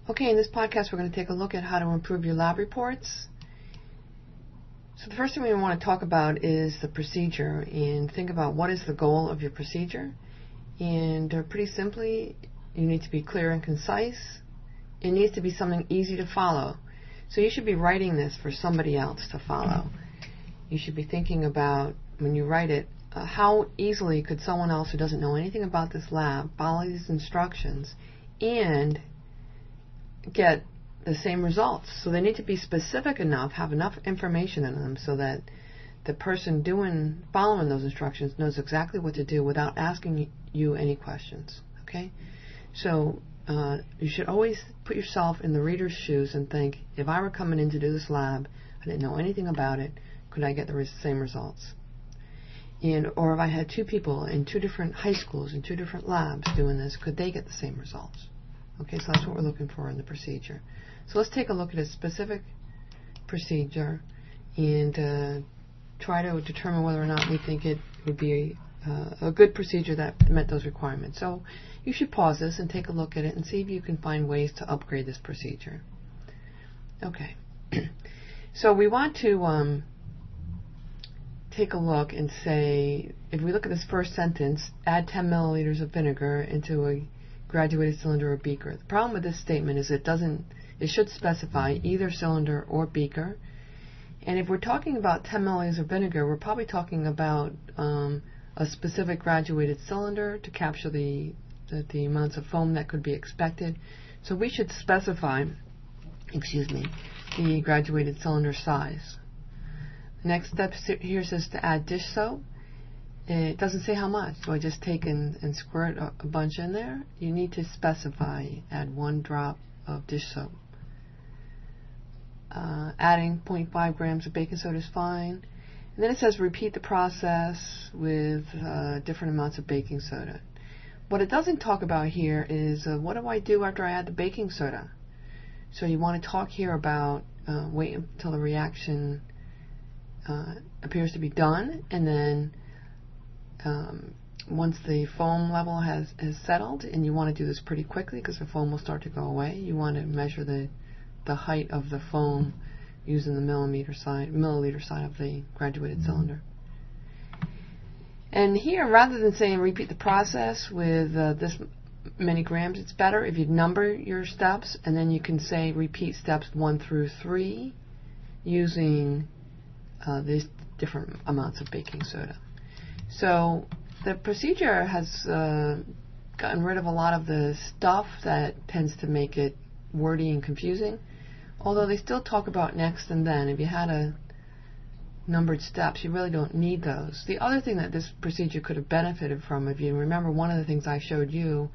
Okay, in this podcast we're going to take a look at how to improve your lab reports. So the first thing we want to talk about is the procedure, and think about what is the goal of your procedure. And pretty simply, you need to be clear and concise. It needs to be something easy to follow. So you should be writing this for somebody else to follow. You should be thinking about, when you write it, how easily could someone else who doesn't know anything about this lab follow these instructions and get the same results. So they need to be specific enough, have enough information in them so that the person following those instructions knows exactly what to do without asking you any questions. Okay? So you should always put yourself in the reader's shoes and think, if I were coming in to do this lab, I didn't know anything about it, could I get the same results? Or if I had two people in two different high schools in two different labs doing this, could they get the same results? Okay, so that's what we're looking for in the procedure. So let's take a look at a specific procedure and try to determine whether or not we think it would be a good procedure that met those requirements. So you should pause this and take a look at it and see if you can find ways to upgrade this procedure. Okay, so we want to take a look and say, if we look at this first sentence, add 10 milliliters of vinegar into a graduated cylinder or beaker. The problem with this statement is it should specify either cylinder or beaker. And if we're talking about 10 milliliters of vinegar, we're probably talking about a specific graduated cylinder to capture the amounts of foam that could be expected. So we should specify, the graduated cylinder size. The next step here says to add dish soap. It doesn't say how much, so I just take and squirt a bunch in there. You need to specify, add 1 drop of dish soap. Adding 0.5 grams of baking soda is fine. And then it says repeat the process with different amounts of baking soda. What it doesn't talk about here is what do I do after I add the baking soda? So you want to talk here about wait until the reaction appears to be done, and then once the foam level has settled, and you want to do this pretty quickly because the foam will start to go away, you want to measure the height of the foam using the milliliter side of the graduated cylinder. And here, rather than saying repeat the process with this many grams, it's better if you number your steps, and then you can say repeat steps 1 through 3 using these different amounts of baking soda. So the procedure has gotten rid of a lot of the stuff that tends to make it wordy and confusing, although they still talk about next and then. If you had a numbered steps, you really don't need those. The other thing that this procedure could have benefited from, if you remember, one of the things I showed you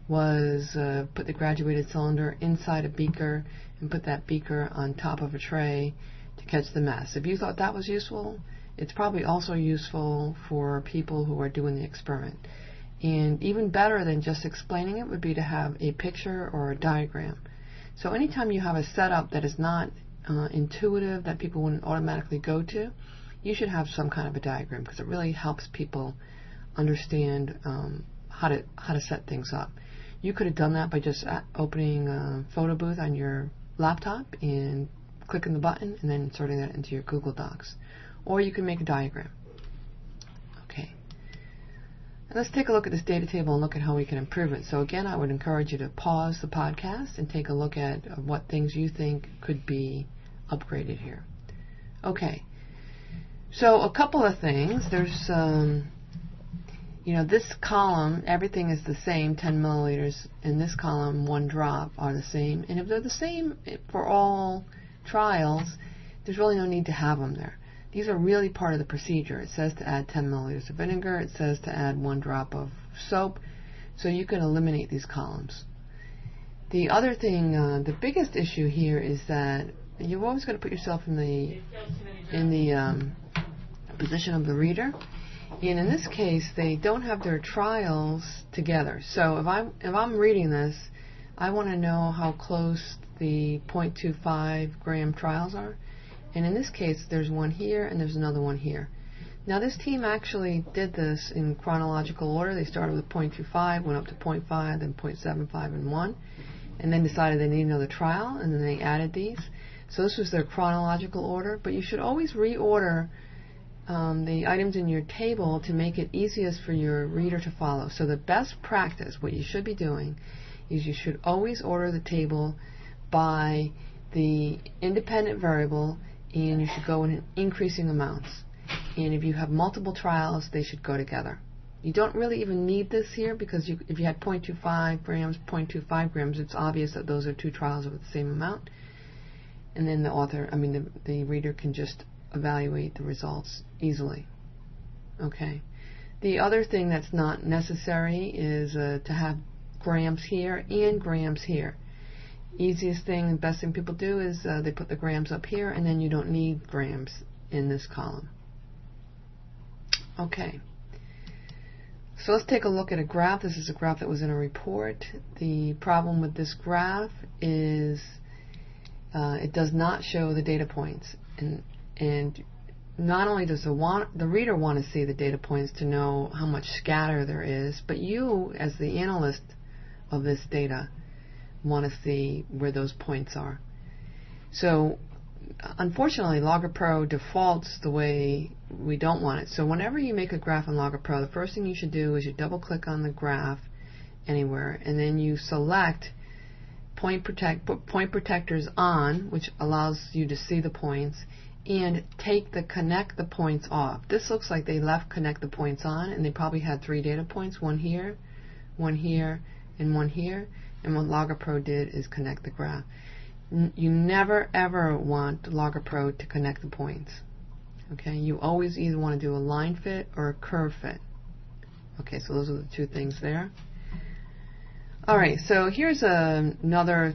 was put the graduated cylinder inside a beaker and put that beaker on top of a tray to catch the mess. If you thought that was useful, it's probably also useful for people who are doing the experiment. And even better than just explaining it would be to have a picture or a diagram. So anytime you have a setup that is not intuitive, that people wouldn't automatically go to, you should have some kind of a diagram, because it really helps people understand how to set things up. You could have done that by just opening a photo booth on your laptop and clicking the button and then inserting that into your Google Docs. Or you can make a diagram. Okay. And let's take a look at this data table and look at how we can improve it. So again, I would encourage you to pause the podcast and take a look at what things you think could be upgraded here. Okay. So a couple of things. There's, this column, everything is the same, 10 milliliters. In this column, 1 drop are the same. And if they're the same for all trials, there's really no need to have them there. These are really part of the procedure. It says to add 10 milliliters of vinegar. It says to add 1 drop of soap. So you can eliminate these columns. The other thing, the biggest issue here is that you've always got to put yourself in the position of the reader. And in this case, they don't have their trials together. So if I'm reading this, I want to know how close the 0.25 gram trials are. And in this case, there's one here and there's another one here. Now this team actually did this in chronological order. They started with 0.25, went up to 0.5, then 0.75 and 1. and then decided they need another trial, and then they added these. So this was their chronological order, but you should always reorder the items in your table to make it easiest for your reader to follow. So the best practice, what you should be doing, is you should always order the table by the independent variable, and you should go in increasing amounts. And if you have multiple trials, they should go together. You don't really even need this here, because if you had 0.25 grams, 0.25 grams, it's obvious that those are two trials of the same amount. And then the reader can just evaluate the results easily. Okay. The other thing that's not necessary is to have grams here and grams here. Easiest thing and best thing people do is they put the grams up here, and then you don't need grams in this column. Okay. So let's take a look at a graph. This is a graph that was in a report. The problem with this graph is it does not show the data points, and not only does the reader want to see the data points to know how much scatter there is, but you, as the analyst of this data, want to see where those points are. So unfortunately, Logger Pro defaults the way we don't want it. So whenever you make a graph in Logger Pro, the first thing you should do is you double click on the graph anywhere, and then you select put point protectors on, which allows you to see the points, and take the connect the points off. This looks like they left connect the points on, and they probably had 3 data points, one here, and one here. And what Logger Pro did is connect the graph. You never ever want Logger Pro to connect the points. Okay, you always either want to do a line fit or a curve fit. Okay, so those are the two things there. Alright, so here's another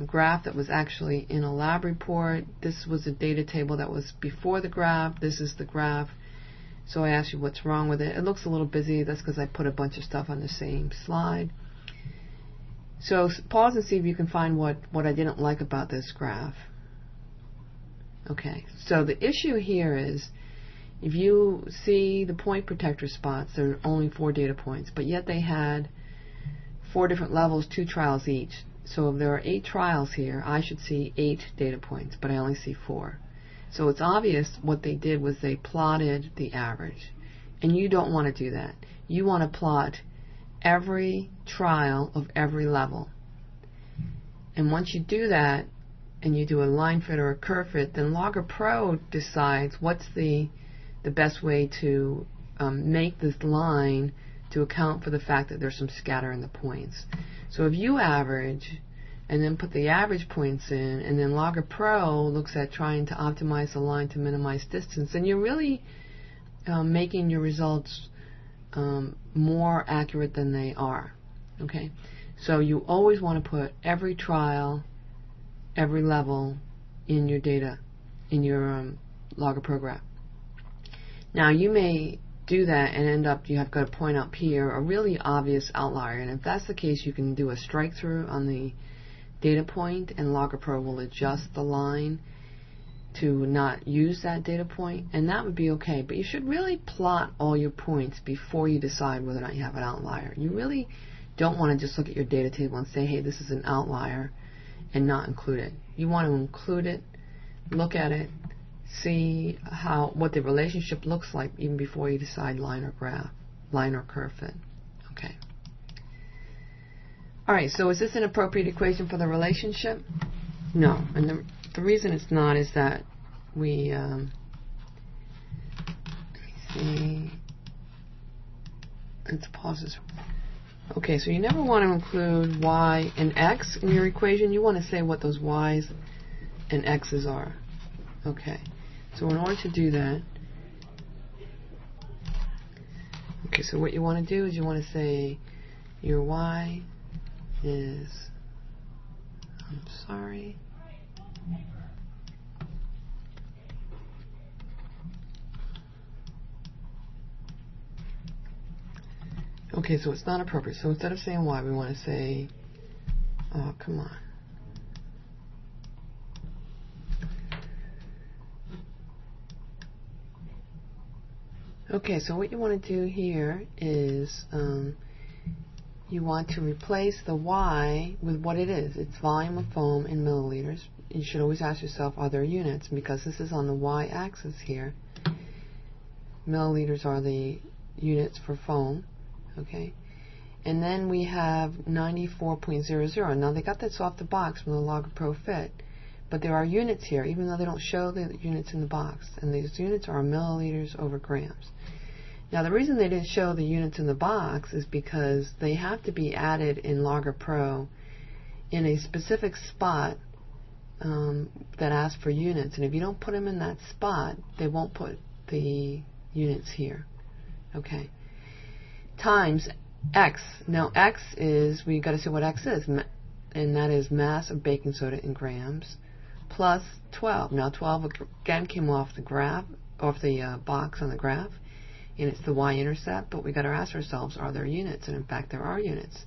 graph that was actually in a lab report. This was a data table that was before the graph. This is the graph. So I asked you what's wrong with it. It looks a little busy. That's because I put a bunch of stuff on the same slide. So pause and see if you can find what I didn't like about this graph. Okay, so the issue here is if you see the point protector spots, there are only 4 data points, but yet they had 4 different levels, 2 trials each. So if there are 8 trials here, I should see 8 data points, but I only see 4. So it's obvious what they did was they plotted the average. And you don't want to do that. You want to plot every trial of every level. And once you do that, and you do a line fit or a curve fit, then Logger Pro decides what's the best way to make this line to account for the fact that there's some scatter in the points. So if you average and then put the average points in, and then Logger Pro looks at trying to optimize the line to minimize distance, then you're really making your results more accurate than they are. Okay, so you always want to put every trial, every level in your data, in your Logger Pro graph. Now you may do that and end up, you have got a point up here, a really obvious outlier, and if that's the case, you can do a strike through on the data point, and Logger Pro will adjust the line to not use that data point, and that would be okay. But you should really plot all your points before you decide whether or not you have an outlier. You really don't want to just look at your data table and say, hey, this is an outlier, and not include it. You want to include it, look at it, see what the relationship looks like even before you decide line or curve fit. Okay. Alright, so is this an appropriate equation for the relationship? No. And the reason it's not is that we, let me see, let's pause this. Okay, so you never want to include y and x in your equation. You want to say what those y's and x's are. Okay, so in order to do that, okay, so what you want to do is you want to say your y is, I'm sorry, okay, so it's not appropriate. So instead of saying y, we want to say, oh, come on. Okay, so what you want to do here is you want to replace the Y with what it is. It's volume of foam in milliliters. You should always ask yourself, are there units? Because this is on the Y-axis here. Milliliters are the units for foam. Okay. And then we have 94.00. Now they got this off the box from the Logopro Fit, but there are units here, even though they don't show the units in the box. And these units are milliliters over grams. Now the reason they didn't show the units in the box is because they have to be added in Logopro in a specific spot that asks for units. And if you don't put them in that spot, they won't put the units here. Okay. Times X. Now X is, we got to see what X is, and that is mass of baking soda in grams plus 12. Now 12 again came off the graph, off the box on the graph, and it's the y-intercept. But we got to ask ourselves, are there units? And in fact, there are units,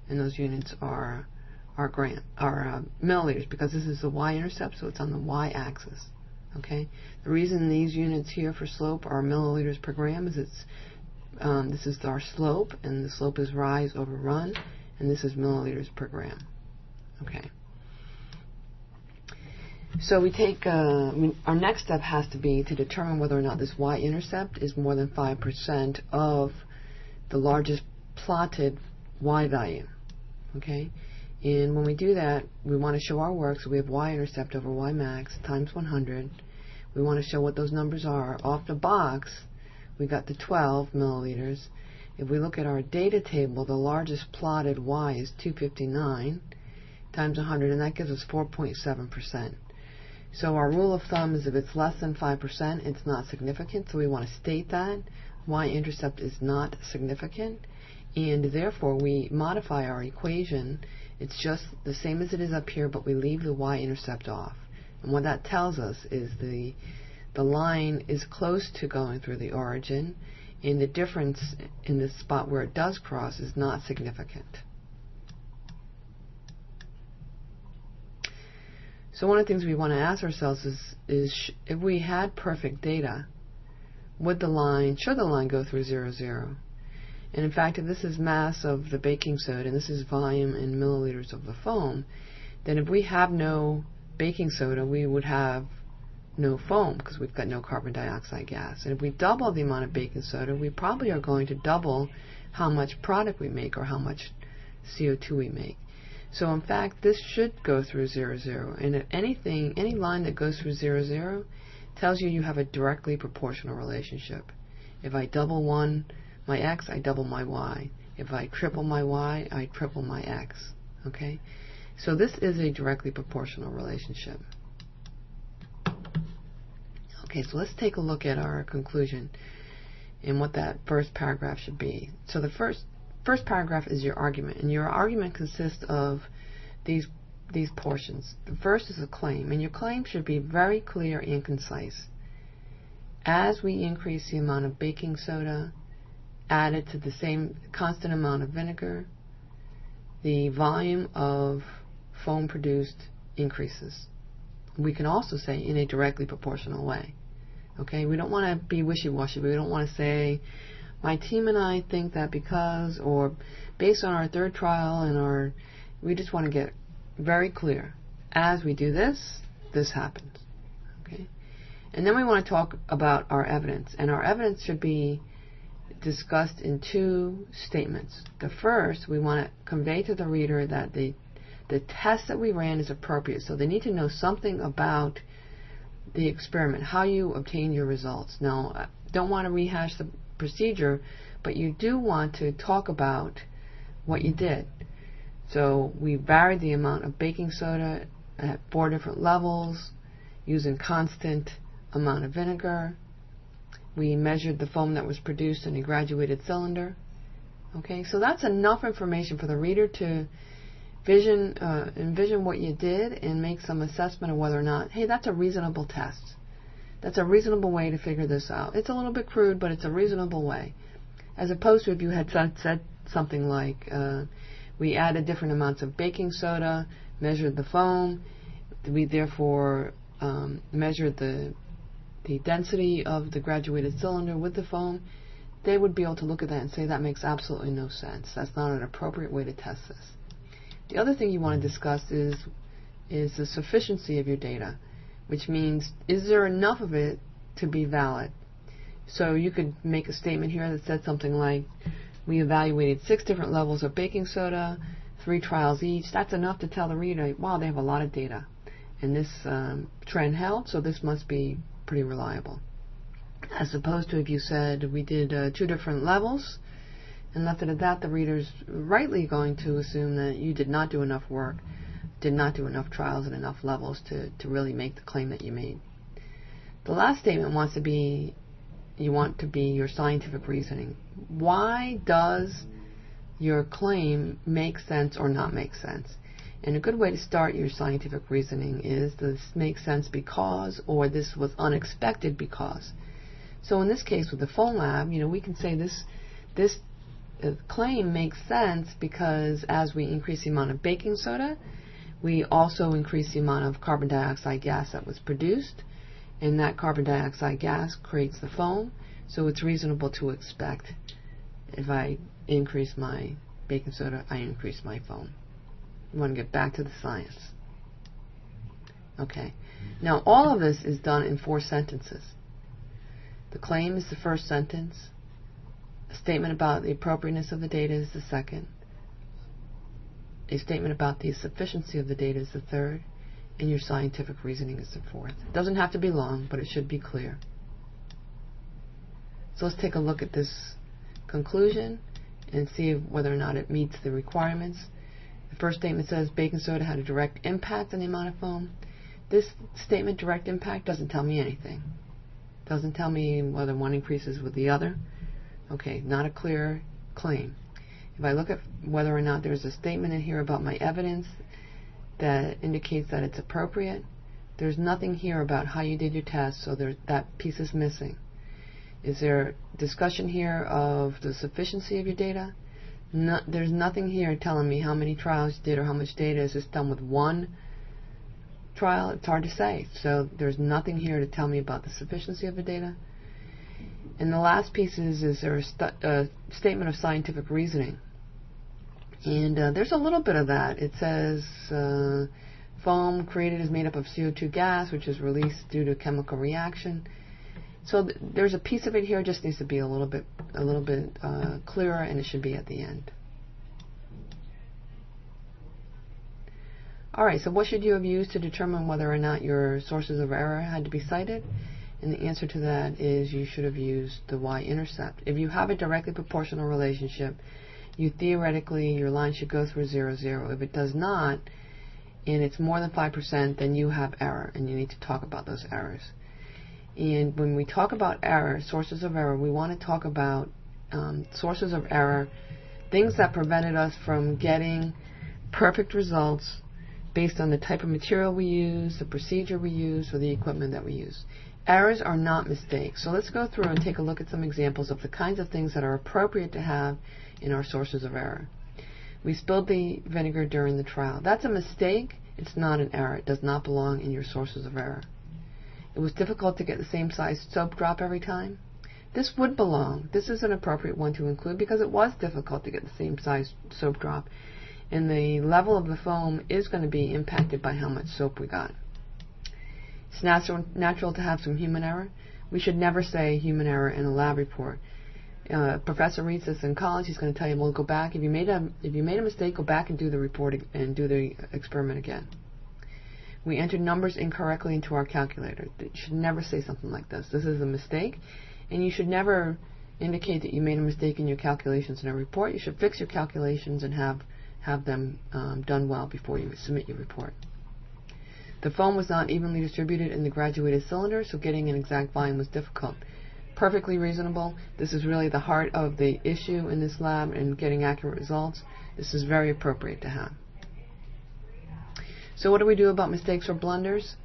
and those units are milliliters, because this is the y-intercept, so it's on the y-axis. Okay. The reason these units here for slope are milliliters per gram is it's this is our slope, and the slope is rise over run, and this is milliliters per gram. Okay. So we take, our next step has to be to determine whether or not this y-intercept is more than 5% of the largest plotted y value. Okay. And when we do that, we want to show our work, so we have y-intercept over y max times 100. We want to show what those numbers are. Off the box, we got the 12 milliliters. If we look at our data table, the largest plotted y is 259 times 100, and that gives us 4.7%. So our rule of thumb is if it's less than 5%, it's not significant. So we want to state that y-intercept is not significant, and therefore we modify our equation. It's just the same as it is up here, but we leave the y-intercept off. And what that tells us is the line is close to going through the origin, and the difference in the spot where it does cross is not significant. So one of the things we want to ask ourselves is if we had perfect data, should the line go through 0, 0? And in fact, if this is mass of the baking soda and this is volume in milliliters of the foam, then if we have no baking soda, we would have no foam, because we've got no carbon dioxide gas. And if we double the amount of baking soda, we probably are going to double how much product we make or how much CO2 we make. So in fact, this should go through 0, 0. And any line that goes through 0, 0 tells you have a directly proportional relationship. If I double my x, I double my y. If I triple my y, I triple my x. Okay? So this is a directly proportional relationship. Okay, so let's take a look at our conclusion and what that first paragraph should be. So the first paragraph is your argument, and your argument consists of these portions. The first is a claim, and your claim should be very clear and concise. As we increase the amount of baking soda added to the same constant amount of vinegar, the volume of foam produced increases. We can also say in a directly proportional way. Okay, we don't want to be wishy-washy. We don't want to say, my team and I think that because, or based on our third trial, and we just want to get very clear. As we do this, this happens. Okay, and then we want to talk about our evidence, and our evidence should be discussed in two statements. The first, we want to convey to the reader that the test that we ran is appropriate, so they need to know something about the experiment, how you obtain your results. Now, I don't want to rehash the procedure, but you do want to talk about what you did. So we varied the amount of baking soda at 4 different levels using constant amount of vinegar. We measured the foam that was produced in a graduated cylinder. Okay, so that's enough information for the reader to envision what you did and make some assessment of whether or not, hey, that's a reasonable test. That's a reasonable way to figure this out. It's a little bit crude, but it's a reasonable way. As opposed to if you had said something like, we added different amounts of baking soda, measured the foam, we therefore measured the density of the graduated cylinder with the foam. they would be able to look at that and say that makes absolutely no sense. That's not an appropriate way to test this. The other thing you want to discuss is the sufficiency of your data, which means, is there enough of it to be valid? So you could make a statement here that said something like, we evaluated 6 different levels of baking soda, 3 trials each. That's enough to tell the reader, wow, they have a lot of data. And this trend held, so this must be pretty reliable. As opposed to if you said, we did 2 different levels, and left it at that, the reader's rightly going to assume that you did not do enough work, did not do enough trials and enough levels to really make the claim that you made. The last statement wants to be, you want to be your scientific reasoning. Why does your claim make sense or not make sense? And a good way to start your scientific reasoning is, this makes sense because, or this was unexpected because. So in this case with the phone lab, we can say this claim makes sense because as we increase the amount of baking soda, we also increase the amount of carbon dioxide gas that was produced, and that carbon dioxide gas creates the foam, so it's reasonable to expect if I increase my baking soda, I increase my foam. You want to get back to the science. Okay. Now all of this is done in 4 sentences. The claim is the first sentence. A statement about the appropriateness of the data is the second. A statement about the sufficiency of the data is the third. And your scientific reasoning is the fourth. It doesn't have to be long, but it should be clear. So let's take a look at this conclusion and see whether or not it meets the requirements. The first statement says baking soda had a direct impact on the amount of foam. This statement, direct impact, doesn't tell me anything. Doesn't tell me whether one increases with the other. Okay, not a clear claim. If I look at whether or not there's a statement in here about my evidence that indicates that it's appropriate, there's nothing here about how you did your test, so that piece is missing. Is there discussion here of the sufficiency of your data? No, there's nothing here telling me how many trials you did or how much data. Is this done with one trial? It's hard to say. So there's nothing here to tell me about the sufficiency of the data. And the last piece is there a statement of scientific reasoning? And there's a little bit of that. It says foam created is made up of CO2 gas, which is released due to a chemical reaction. So there's a piece of it here, just needs to be a little bit clearer, and it should be at the end. All right, so what should you have used to determine whether or not your sources of error had to be cited? And the answer to that is you should have used the y-intercept. If you have a directly proportional relationship, theoretically, your line should go through 0, 0. If it does not, and it's more than 5%, then you have error, and you need to talk about those errors. And when we talk about error, sources of error, we want to talk about sources of error, things that prevented us from getting perfect results based on the type of material we use, the procedure we use, or the equipment that we use. Errors are not mistakes. So let's go through and take a look at some examples of the kinds of things that are appropriate to have in our sources of error. We spilled the vinegar during the trial. That's a mistake. It's not an error. It does not belong in your sources of error. It was difficult to get the same size soap drop every time. This would belong. This is an appropriate one to include because it was difficult to get the same size soap drop. And the level of the foam is going to be impacted by how much soap we got. It's natural to have some human error. We should never say human error in a lab report. Professor reads this in college. He's going to tell you, well, go back. If you made a mistake, go back and do the report and do the experiment again. We entered numbers incorrectly into our calculator. You should never say something like this. This is a mistake, and you should never indicate that you made a mistake in your calculations in a report. You should fix your calculations and have them done well before you submit your report. The foam was not evenly distributed in the graduated cylinder, so getting an exact volume was difficult. Perfectly reasonable. This is really the heart of the issue in this lab and getting accurate results. This is very appropriate to have. So what do we do about mistakes or blunders?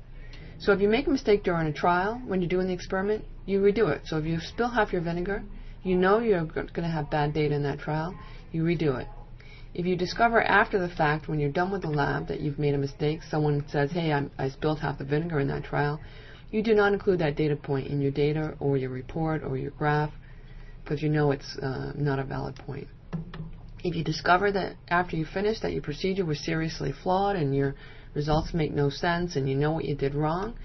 So if you make a mistake during a trial, when you're doing the experiment, you redo it. So if you spill half your vinegar, you know you're going to have bad data in that trial, you redo it. If you discover after the fact, when you're done with the lab, that you've made a mistake, someone says, hey, I spilled half the vinegar in that trial, you do not include that data point in your data or your report or your graph. because you know it's not a valid point. If you discover that after you finish that your procedure was seriously flawed and your results make no sense and you know what you did wrong,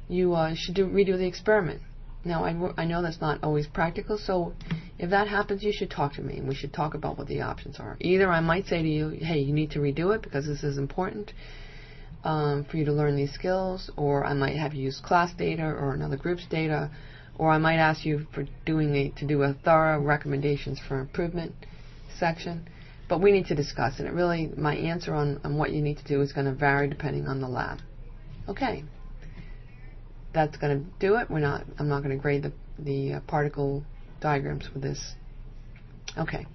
you should redo the experiment. Now, I know that's not always practical, so if that happens, you should talk to me, and we should talk about what the options are. Either I might say to you, hey, you need to redo it because this is important for you to learn these skills, or I might have you use class data or another group's data, or I might ask you to do a thorough recommendations for improvement section. But we need to discuss it. Really, my answer on what you need to do is going to vary depending on the lab. Okay. That's going to do it. I'm not going to grade the particle diagrams for this. Okay.